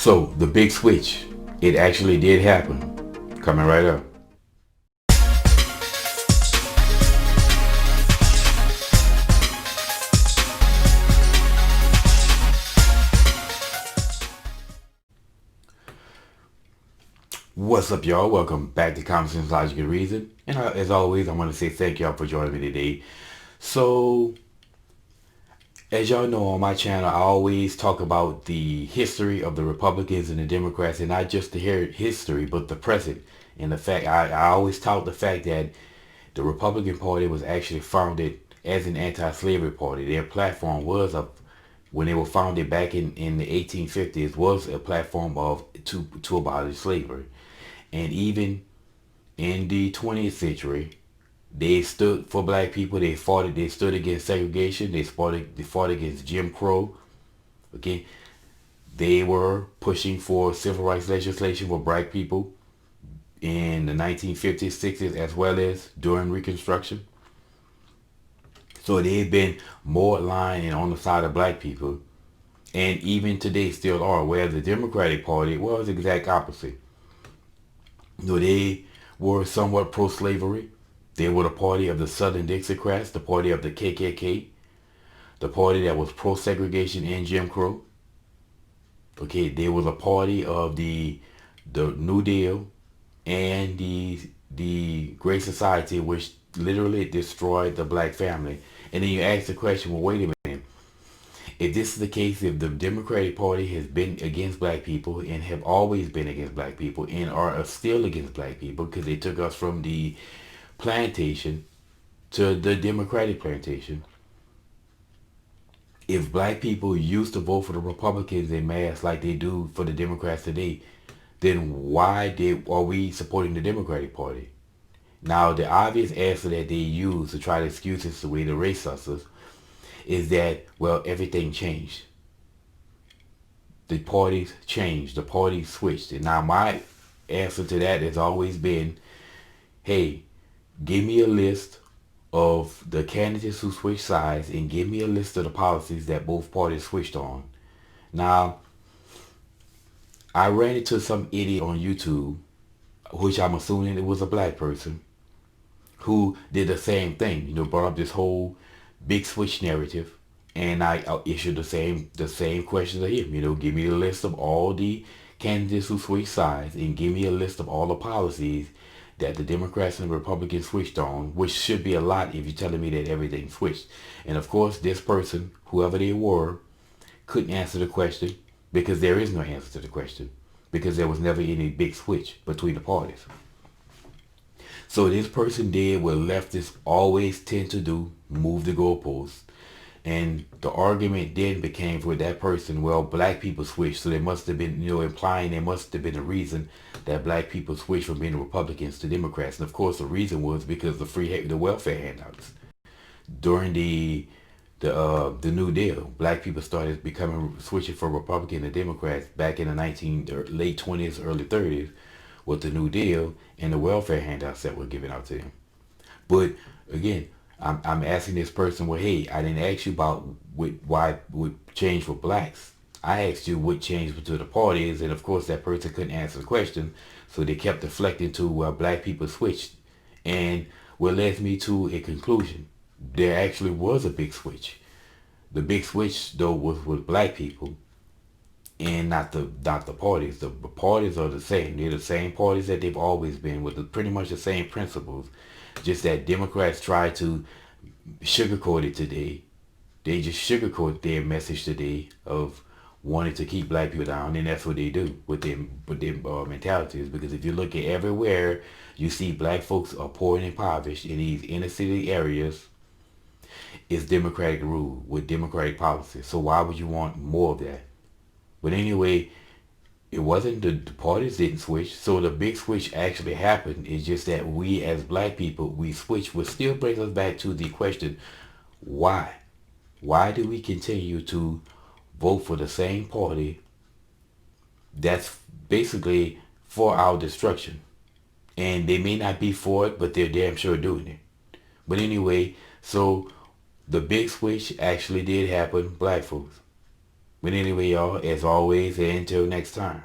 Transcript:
So the big switch, it actually did happen. Coming right up. What's up, y'all? Welcome back to Common Sense, Logic, and Reason. And as always, I want to say thank y'all for joining me today. So, as y'all know on my channel, I always talk about the history of the Republicans and the Democrats, and not just the history, but the present. And the fact, I always tout the fact that the Republican Party was actually founded as an anti-slavery party. Their platform was when they were founded back in the 1850s, was a platform of to abolish slavery. And even in the 20th century, they stood for black people. They stood against segregation. They fought against Jim Crow. Okay, they were pushing for civil rights legislation for black people in the 1950s, 60s, as well as during Reconstruction. So they've been more aligned and on the side of black people, and even today still are. Where the Democratic Party was the exact opposite. They were somewhat pro-slavery. They were the party of the Southern Dixiecrats, the party of the KKK, the party that was pro-segregation and Jim Crow. Okay, they were the party of the New Deal and the Great Society, which literally destroyed the black family. And then you ask the question, well, wait a minute. If this is the case, if the Democratic Party has been against black people and have always been against black people and are still against black people because they took us from the plantation to the Democratic plantation, if black people used to vote for the Republicans in mass like they do for the Democrats today, then are we supporting the Democratic Party? Now, the obvious answer that they use to try to excuse this away, the race hustlers, is that, well, everything changed. The parties changed. The parties switched. And now my answer to that has always been, hey, give me a list of the candidates who switched sides and give me a list of the policies that both parties switched on. Now, I ran into some idiot on YouTube, which I'm assuming it was a black person, who did the same thing, brought up this whole big switch narrative, and I issued the same question to him. Give me a list of all the candidates who switched sides, and give me a list of all the policies that the Democrats and the Republicans switched on, which should be a lot if you're telling me that everything switched. And of course, this person, whoever they were, couldn't answer the question because there is no answer to the question because there was never any big switch between the parties. So this person did what leftists always tend to do, move the goalposts. And the argument then became for that person, well, black people switched. So there must have been, implying there must have been a reason that black people switched from being Republicans to Democrats. And of course, the reason was because the welfare handouts. During the New Deal, black people started switching from Republican to Democrats back in the late 20s, early 30s with the New Deal and the welfare handouts that were given out to them. But again, I'm asking this person, well, hey, I didn't ask you about why would change for blacks. I asked you what changed to the parties, and of course that person couldn't answer the question, so they kept deflecting to black people switched. And what led me to a conclusion. There actually was a big switch. The big switch, though, was with black people and not the parties. The parties are the same. They're the same parties that they've always been with pretty much the same principles. Just that Democrats try to sugarcoat it today. They just sugarcoat their message today of wanting to keep black people down, and that's what they do with their mentalities. Because if you look at everywhere, you see black folks are poor and impoverished in these inner city areas. It's Democratic rule with Democratic policy. So why would you want more of that? But anyway, it wasn't the parties didn't switch. So the big switch actually happened. It's just that we as black people, we switched, which still brings us back to the question, why? Why do we continue to vote for the same party that's basically for our destruction? And they may not be for it, but they're damn sure doing it. But anyway, so the big switch actually did happen, black folks. But anyway, y'all, as always, and until next time.